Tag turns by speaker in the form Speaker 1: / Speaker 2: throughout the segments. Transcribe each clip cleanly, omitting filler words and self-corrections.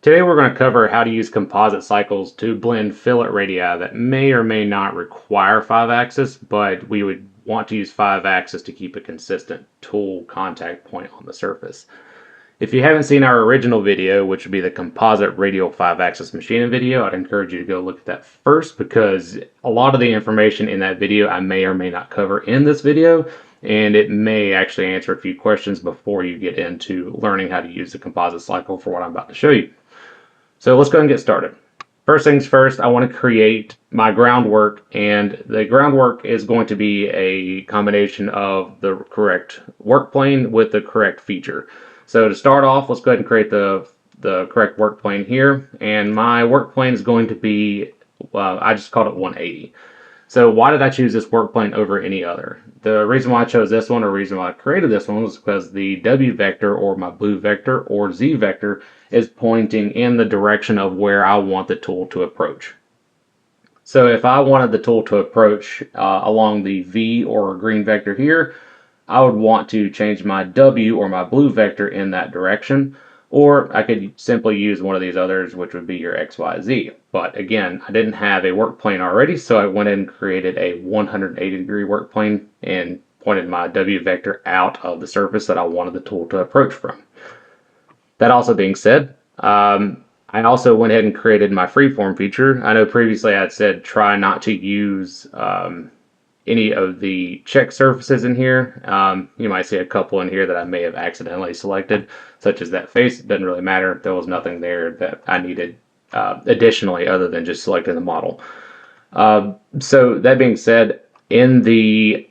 Speaker 1: Today we're going to cover how to use composite cycles to blend fillet radii that may or may not require 5-axis, but we would want to use 5-axis to keep a consistent tool contact point on the surface. If you haven't seen our original video, which would be the composite radial 5-axis machining video, I'd encourage you to go look at that first, because a lot of the information in that video I may or may not cover in this video, and it may actually answer a few questions before you get into learning how to use the composite cycle for what I'm about to show you. So let's go ahead and get started. First things first, I want to create my groundwork, and the groundwork is going to be a combination of the correct work plane with the correct feature. So to start off, let's go ahead and create the correct work plane here, and my work plane is going to be, well, I just called it 180. So why did I choose this work plane over any other? The reason why I chose this one, or the reason why I created this one, was because the W vector, or my blue vector, or Z vector, is pointing in the direction of where I want the tool to approach. So if I wanted the tool to approach along the V or green vector here, I would want to change my W or my blue vector in that direction. Or I could simply use one of these others, which would be your XYZ. But again, I didn't have a work plane already, so I went in and created a 180-degree work plane and pointed my W vector out of the surface that I wanted the tool to approach from. That also being said, I also went ahead and created my freeform feature. I know previously I had said try not to use any of the check surfaces in here. You might see a couple in here that I may have accidentally selected, such as that face. It doesn't really matter. There was nothing there that I needed additionally other than just selecting the model. So that being said, in the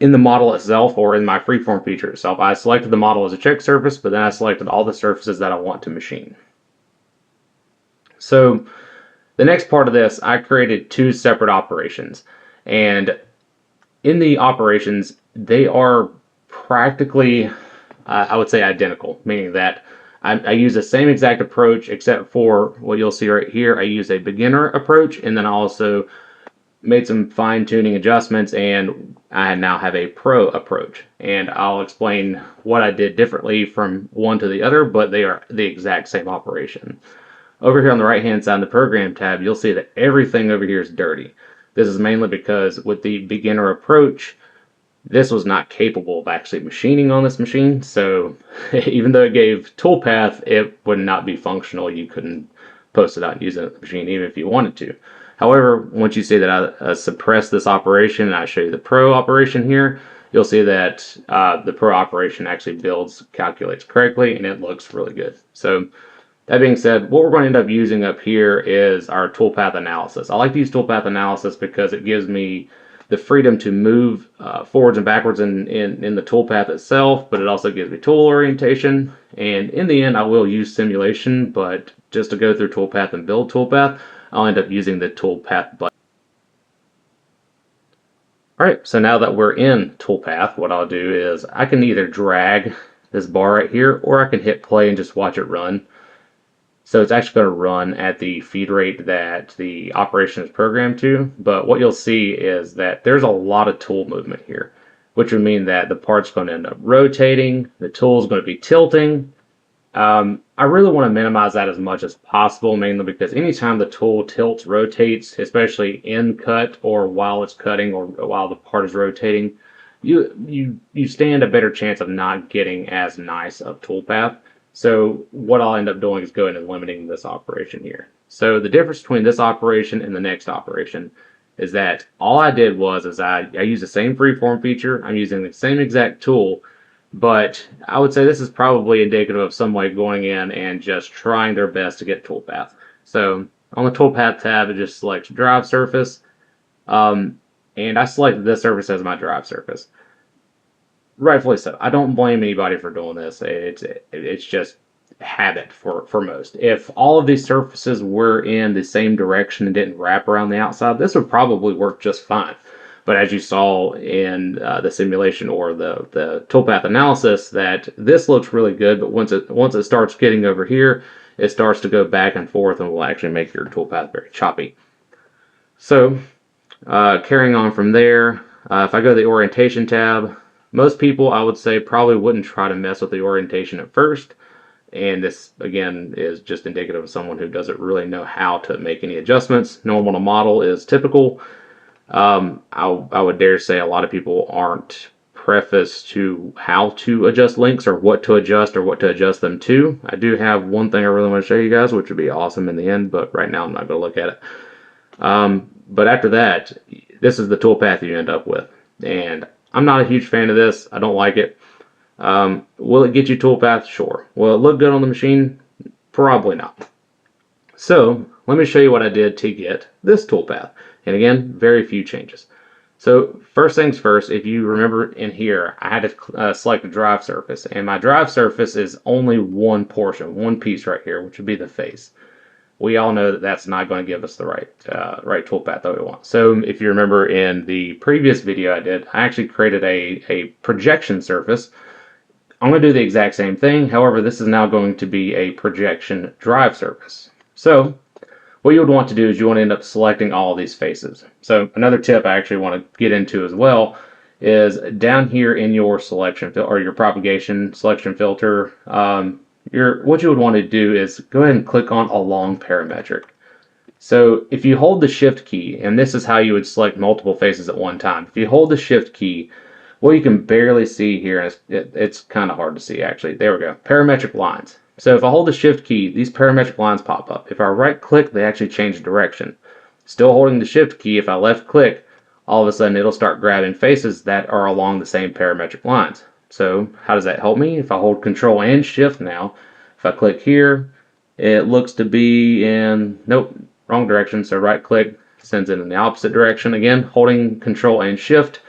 Speaker 1: model itself, or in my freeform feature itself, I selected the model as a check surface, but then I selected all the surfaces that I want to machine. So the next part of this, I created two separate operations. And in the operations, they are practically, I would say, identical, meaning that I use the same exact approach, except for what you'll see right here. I use a beginner approach, and then I also made some fine-tuning adjustments, and I now have a pro approach. And I'll explain what I did differently from one to the other, but they are the exact same operation. Over here on the right-hand side in the Program tab, you'll see that everything over here is dirty. This is mainly because with the beginner approach, this was not capable of actually machining on this machine. So even though it gave toolpath, it would not be functional. You couldn't post it out and use it on the machine even if you wanted to. However, once you see that I suppress this operation and I show you the pro operation here, you'll see that the pro operation actually calculates correctly, and it looks really good. So that being said, what we're going to end up using up here is our toolpath analysis. I like to use toolpath analysis because it gives me the freedom to move forwards and backwards in the toolpath itself, but it also gives me tool orientation. And in the end, I will use simulation, but just to go through toolpath and build toolpath, I'll end up using the toolpath button. Alright, so now that we're in toolpath, what I'll do is I can either drag this bar right here, or I can hit play and just watch it run. So it's actually going to run at the feed rate that the operation is programmed to. But what you'll see is that there's a lot of tool movement here, which would mean that the part's going to end up rotating, the tool's going to be tilting. I really want to minimize that as much as possible, mainly because anytime the tool tilts, rotates, especially in cut or while it's cutting or while the part is rotating, you stand a better chance of not getting as nice of toolpath. So what I'll end up doing is going and limiting this operation here. So the difference between this operation and the next operation is that all I did was I used the same freeform feature. I'm using the same exact tool, but I would say this is probably indicative of somebody going in and just trying their best to get toolpath. So on the toolpath tab, it just selects drive surface, and I selected this surface as my drive surface. Rightfully so. I don't blame anybody for doing this. It's just habit for most. If all of these surfaces were in the same direction and didn't wrap around the outside, this would probably work just fine. But as you saw in the simulation or the toolpath analysis, that this looks really good, but once it starts getting over here, it starts to go back and forth and will actually make your toolpath very choppy. So carrying on from there, if I go to the orientation tab, most people, I would say, probably wouldn't try to mess with the orientation at first. And this, again, is just indicative of someone who doesn't really know how to make any adjustments. Normal to model is typical. I would dare say a lot of people aren't prefaced to how to adjust links or what to adjust them to. I do have one thing I really want to show you guys, which would be awesome in the end, but right now I'm not going to look at it. But after that, this is the toolpath you end up with. And I'm not a huge fan of this. I don't like it. Will it get you toolpath? Sure. Will it look good on the machine? Probably not. So let me show you what I did to get this toolpath. And again, very few changes. So first things first, if you remember in here, I had to select a drive surface, and my drive surface is only one portion, one piece right here, which would be the face. We all know that that's not going to give us the right toolpath that we want. So if you remember in the previous video I did, I actually created a projection surface. I'm going to do the exact same thing. However, this is now going to be a projection drive surface. So what you would want to do is you want to end up selecting all these faces. So another tip I actually want to get into as well is down here in your selection or your propagation selection filter, what you would want to do is go ahead and click on along parametric. So if you hold the shift key, and this is how you would select multiple faces at one time. If you hold the shift key, what you can barely see here, it's kind of hard to see actually. There we go, parametric lines. So if I hold the shift key, these parametric lines pop up. If I right click, they actually change direction. Still holding the shift key, if I left click, all of a sudden it'll start grabbing faces that are along the same parametric lines. So how does that help me? If I hold control and shift now, if I click here, it looks to be in, nope, wrong direction. So right click sends it in the opposite direction. Again, holding control and shift.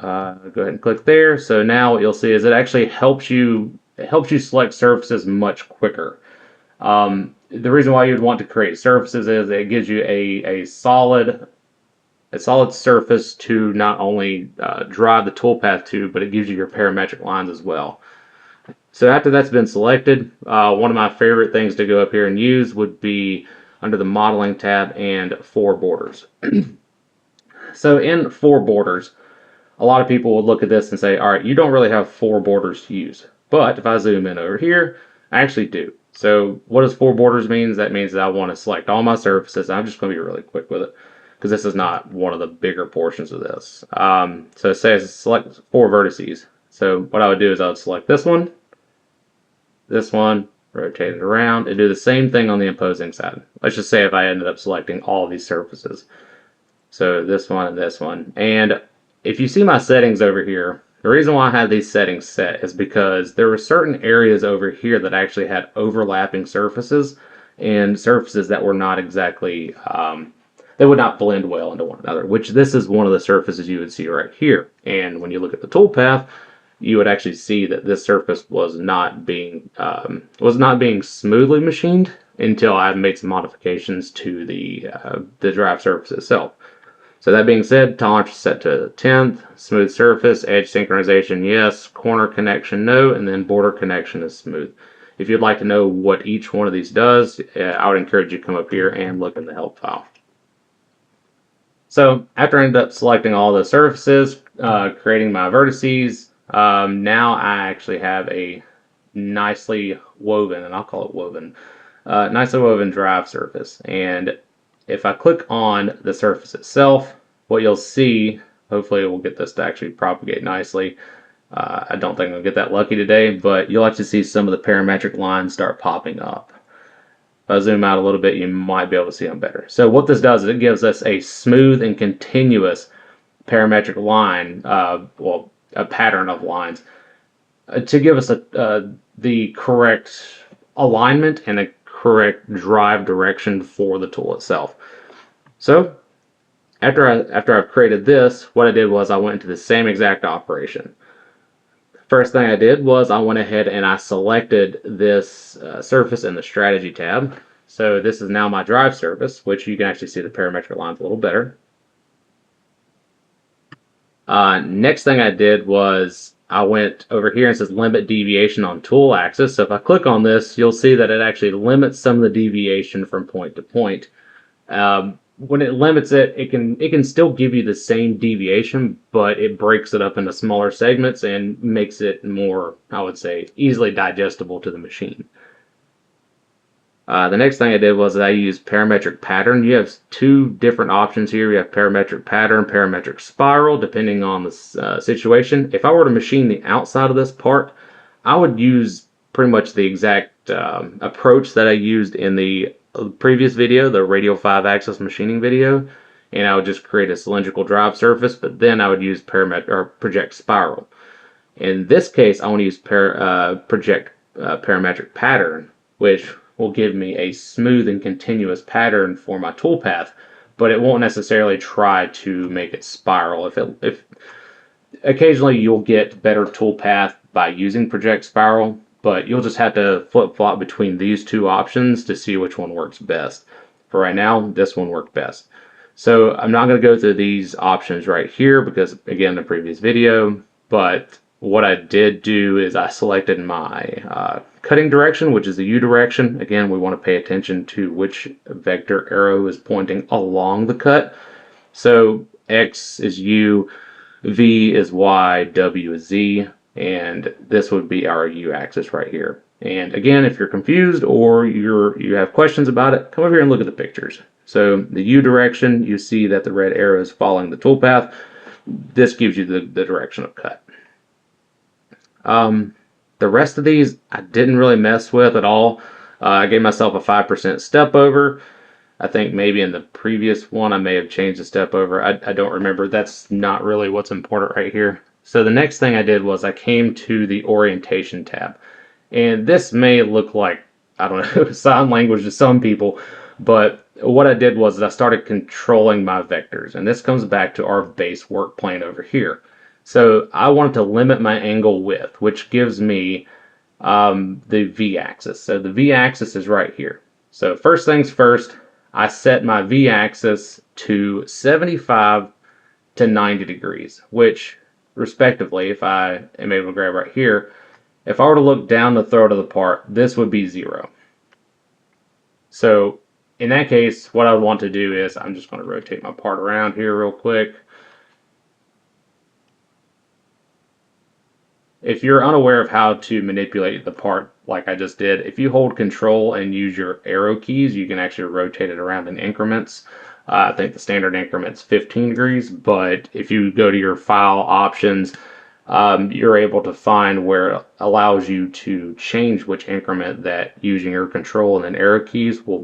Speaker 1: Go ahead and click there. So now what you'll see is it actually helps you select surfaces much quicker. The reason why you'd want to create surfaces is it gives you a solid surface to not only drive the toolpath to, but it gives you your parametric lines as well. So after that's been selected, one of my favorite things to go up here and use would be under the modeling tab and for borders. So in for borders, a lot of people would look at this and say, all right, you don't really have four borders to use. But if I zoom in over here, I actually do. So what does four borders mean? That means that I want to select all my surfaces. I'm just going to be really quick with it because this is not one of the bigger portions of this. So say I select four vertices. So what I would do is I would select this one, rotate it around, and do the same thing on the opposing side. Let's just say if I ended up selecting all these surfaces. So this one and this one. And if you see my settings over here, the reason why I have these settings set is because there were certain areas over here that actually had overlapping surfaces and surfaces that were not exactly, they would not blend well into one another, which this is one of the surfaces you would see right here. And when you look at the toolpath, you would actually see that this surface was not being smoothly machined until I made some modifications to the drive surface itself. So that being said, tolerance is set to 10th, smooth surface, edge synchronization, yes, corner connection, no, and then border connection is smooth. If you'd like to know what each one of these does, I would encourage you to come up here and look in the help file. So after I ended up selecting all the surfaces, creating my vertices, now I actually have a nicely woven, and I'll call it woven, nicely woven drive surface. And if I click on the surface itself, what you'll see, hopefully we'll get this to actually propagate nicely. I don't think I'll get that lucky today, but you'll actually see some of the parametric lines start popping up. If I zoom out a little bit, you might be able to see them better. So what this does is it gives us a smooth and continuous parametric line, well, a pattern of lines, to give us the correct alignment and a correct drive direction for the tool itself. So after I've created this, what I did was I went into the same exact operation. First thing I did was I went ahead and I selected this surface in the strategy tab. So this is now my drive surface, which you can actually see the parametric lines a little better. Next thing I did was I went over here and it says limit deviation on tool axis. So if I click on this, you'll see that it actually limits some of the deviation from point to point. when it limits it, it can still give you the same deviation, but it breaks it up into smaller segments and makes it more, I would say, easily digestible to the machine. The next thing I did was I used parametric pattern. You have two different options here. You have parametric pattern, parametric spiral, depending on the situation. If I were to machine the outside of this part, I would use pretty much the exact approach that I used in the previous video, the Radial 5-axis machining video, and I would just create a cylindrical drive surface, but then I would use project spiral. In this case, I want to use project parametric pattern, which will give me a smooth and continuous pattern for my toolpath, but it won't necessarily try to make it spiral. If occasionally you'll get better toolpath by using project spiral, but you'll just have to flip-flop between these two options to see which one works best. For right now, this one worked best. So I'm not going to go through these options right here because, again, the previous video, but what I did do is I selected my cutting direction, which is the U direction. Again, we want to pay attention to which vector arrow is pointing along the cut. So X is U, V is Y, W is Z, and this would be our U axis right here. And again, if you're confused or you have questions about it, come over here and look at the pictures. So the U direction, you see that the red arrow is following the toolpath. This gives you the direction of cut. The rest of these I didn't really mess with at all. I gave myself a 5% step over. I think maybe in the previous one I may have changed the step over. I don't remember. That's not really what's important right here. So the next thing I did was I came to the orientation tab. And this may look like, I don't know, sign language to some people, but what I did was I started controlling my vectors. And this comes back to our base work plane over here. So I wanted to limit my angle width, which gives me the V-axis. So the V-axis is right here. So first things first, I set my V-axis to 75 to 90 degrees, which respectively, if I am able to grab right here, if I were to look down the throat of the part, this would be 0. So in that case, what I would want to do is, I'm just going to rotate my part around here real quick. If you're unaware of how to manipulate the part like I just did, if you hold control and use your arrow keys, you can actually rotate it around in increments. I think the standard increment's 15 degrees, but if you go to your file options, you're able to find where it allows you to change which increment that using your control and then arrow keys will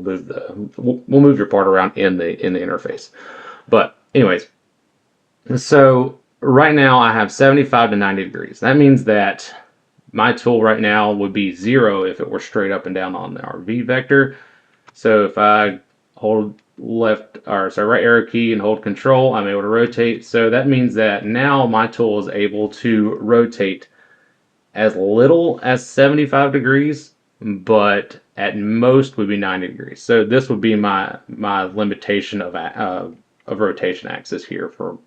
Speaker 1: move your part around in the interface. But anyways, so right now I have 75 to 90 degrees. That means that my tool right now would be 0 if it were straight up and down on our V vector. So if I hold right arrow key and hold control, I'm able to rotate. So that means that now my tool is able to rotate as little as 75 degrees, but at most would be 90 degrees. So this would be my limitation of rotation axis here for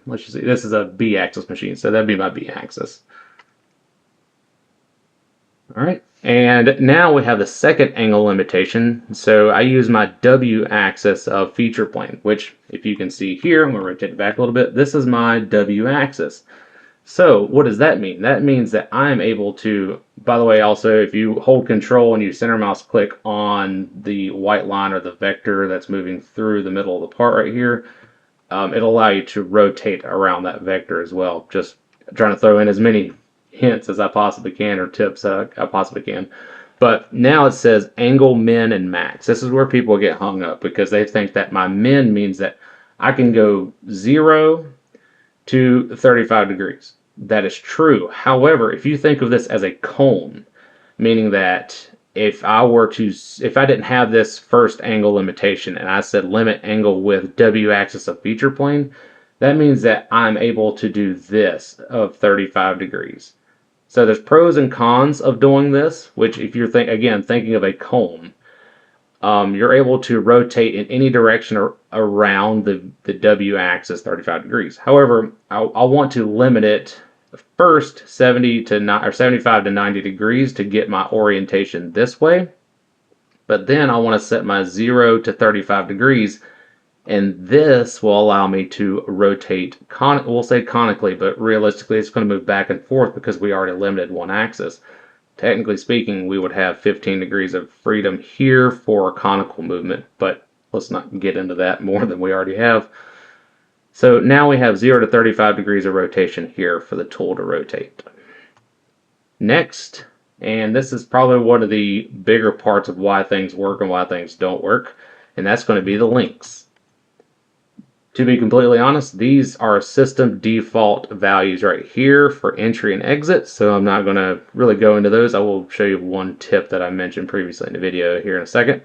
Speaker 1: let's just see, this is a B-axis machine, so that'd be my B-axis. All right, and now we have the second angle limitation. So I use my W-axis of feature plane, which if you can see here, I'm going to rotate it back a little bit. This is my W-axis. So what does that mean? That means that I'm able to, by the way, also if you hold control and you center mouse click on the white line or the vector that's moving through the middle of the part right here, it'll allow you to rotate around that vector as well. Just trying to throw in as many hints as I possibly can, or tips I possibly can. But now it says angle min and max. This is where people get hung up because they think that my min means that I can go 0 to 35 degrees. That is true. However, if you think of this as a cone, meaning that if I didn't have this first angle limitation and I said limit angle with W-axis of feature plane, that means that I'm able to do this of 35 degrees. So there's pros and cons of doing this, which if you're thinking of a cone, you're able to rotate in any direction around the W-axis 35 degrees. However, I want to limit it first 75 to 90 degrees to get my orientation this way. But then I want to set my 0 to 35 degrees, and this will allow me to rotate, we'll say conically, but realistically it's going to move back and forth because we already limited one axis. Technically speaking, we would have 15 degrees of freedom here for a conical movement, but let's not get into that more than we already have. So now we have 0 to 35 degrees of rotation here for the tool to rotate. Next, and this is probably one of the bigger parts of why things work and why things don't work, and that's going to be the links. To be completely honest, these are system default values right here for entry and exit, so I'm not going to really go into those. I will show you one tip that I mentioned previously in the video here in a second.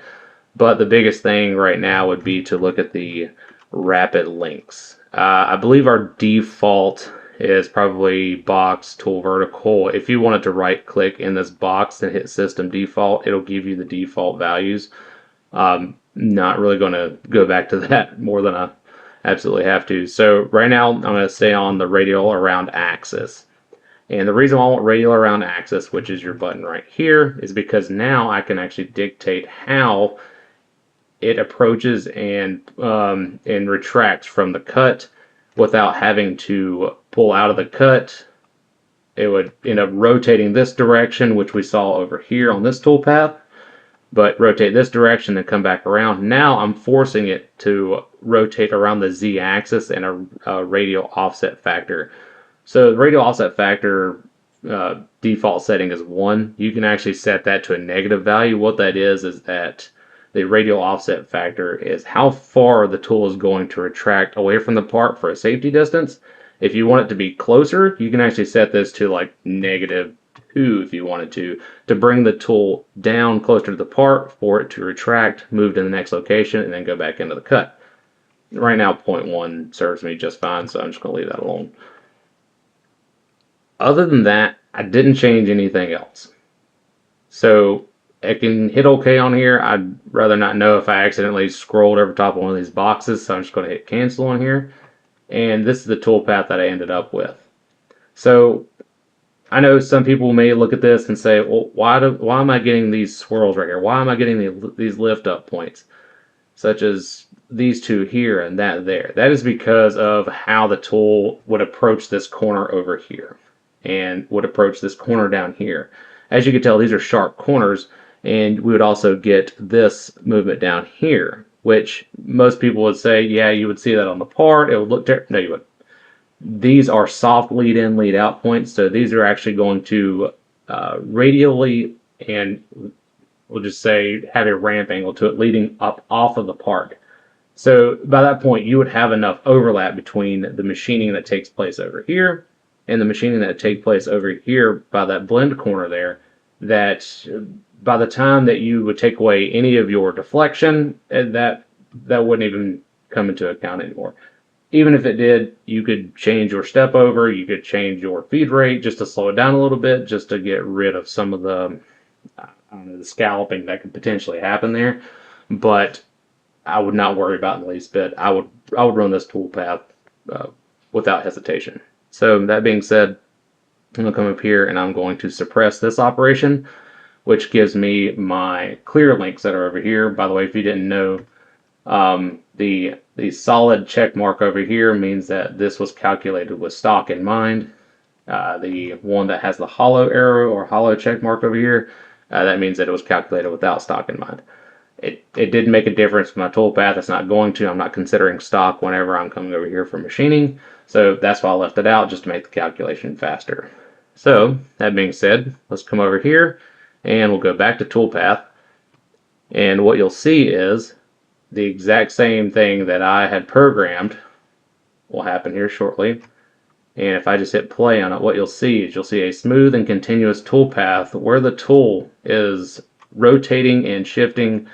Speaker 1: But the biggest thing right now would be to look at the rapid links. I believe our default is probably box tool vertical. If you wanted to right click in this box and hit system default, it'll give you the default values. Not really going to go back to that more than I absolutely have to. So right now I'm going to stay on the radial around axis. And the reason why I want radial around axis, which is your button right here, is because now I can actually dictate how it approaches and retracts from the cut without having to pull out of the cut. It would end up rotating this direction, which we saw over here on this toolpath, but rotate this direction and come back around. Now I'm forcing it to rotate around the z-axis and a radial offset factor. So the radial offset factor default setting is 1. You can actually set that to a negative value. What that is that the radial offset factor is how far the tool is going to retract away from the part for a safety distance. If you want it to be closer, you can actually set this to like -2 if you wanted to bring the tool down closer to the part for it to retract, move to the next location, and then go back into the cut. Right now 0.1 serves me just fine, so I'm just going to leave that alone. Other than that, I didn't change anything else. So I can hit OK on here. I'd rather not know if I accidentally scrolled over top of one of these boxes, so I'm just going to hit cancel on here. And this is the toolpath that I ended up with. So I know some people may look at this and say, well, why am I getting these swirls right here? Why am I getting these lift up points, such as these two here and that there? That is because of how the tool would approach this corner over here and would approach this corner down here. As you can tell, these are sharp corners, and we would also get this movement down here, which most people would say, yeah, you would see that on the part. It would look terrible. No, you wouldn't. These are soft lead in, lead out points, so these are actually going to radially, and we'll just say have a ramp angle to it leading up off of the part. So by that point, you would have enough overlap between the machining that takes place over here and the machining that takes place over here by that blend corner there, that by the time that you would take away any of your deflection, that wouldn't even come into account anymore. Even if it did, you could change your step over, you could change your feed rate just to slow it down a little bit, just to get rid of some of the, I don't know, the scalloping that could potentially happen there. But I would not worry about it in the least bit. I would run this toolpath without hesitation. So that being said, I'm going to come up here and I'm going to suppress this operation, which gives me my clear links that are over here. By the way, if you didn't know, the solid check mark over here means that this was calculated with stock in mind. The one that has the hollow arrow or hollow check mark over here, that means that it was calculated without stock in mind. It didn't make a difference with my toolpath. It's not going to. I'm not considering stock whenever I'm coming over here for machining. So that's why I left it out, just to make the calculation faster. So that being said, let's come over here and we'll go back to toolpath. And what you'll see is the exact same thing that I had programmed will happen here shortly. And if I just hit play on it, what you'll see is you'll see a smooth and continuous toolpath where the tool is rotating and shifting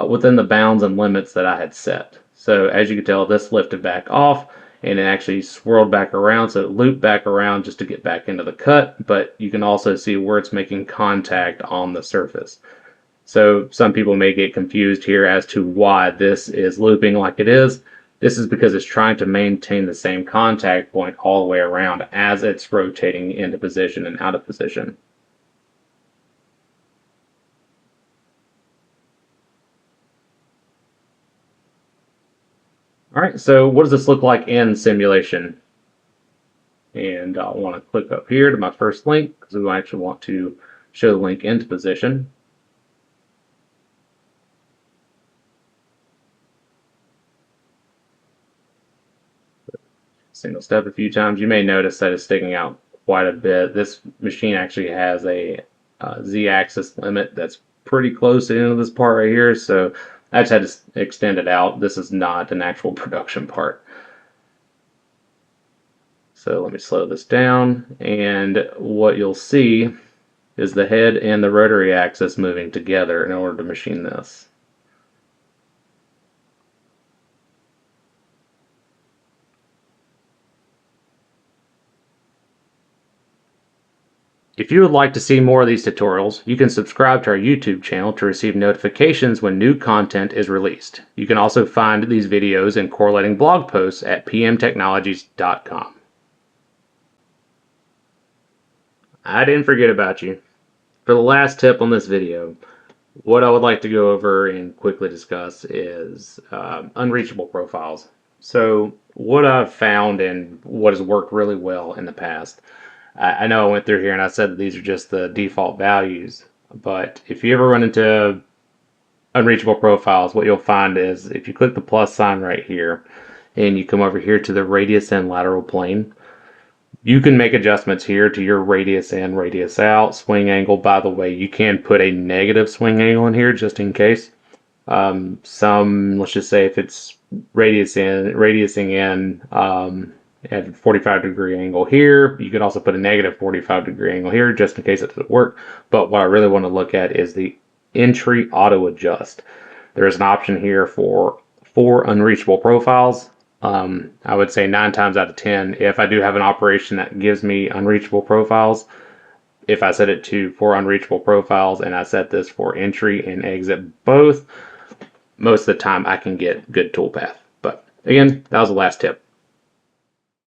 Speaker 1: within the bounds and limits that I had set. So as you can tell, this lifted back off and it actually swirled back around, so it looped back around just to get back into the cut, but you can also see where it's making contact on the surface. So some people may get confused here as to why this is looping like it is. This is because it's trying to maintain the same contact point all the way around as it's rotating into position and out of position. All right, so what does this look like in simulation? And I'll want to click up here to my first link because we actually want to show the link into position. Single step a few times. You may notice that it's sticking out quite a bit. This machine actually has a z-axis limit that's pretty close to the end of this part right here, so I just had to extend it out. This is not an actual production part. So let me slow this down, and what you'll see is the head and the rotary axis moving together in order to machine this. If you would like to see more of these tutorials, you can subscribe to our YouTube channel to receive notifications when new content is released. You can also find these videos and correlating blog posts at pmtechnologies.com. I didn't forget about you. For the last tip on this video, what I would like to go over and quickly discuss is unreachable profiles. So what I've found and what has worked really well in the past, I know I went through here and I said that these are just the default values, but if you ever run into unreachable profiles, what you'll find is if you click the plus sign right here and you come over here to the radius and lateral plane, you can make adjustments here to your radius in, radius out, swing angle. By the way, you can put a negative swing angle in here just in case. Let's just say if it's radiusing in at a 45-degree angle here, you could also put a negative 45-degree angle here just in case it doesn't work. But what I really want to look at is the entry auto adjust. There is an option here for unreachable profiles. I would say 9 times out of 10, if I do have an operation that gives me unreachable profiles, if I set it to 4 unreachable profiles and I set this for entry and exit both, most of the time I can get good toolpath. But again, that was the last tip.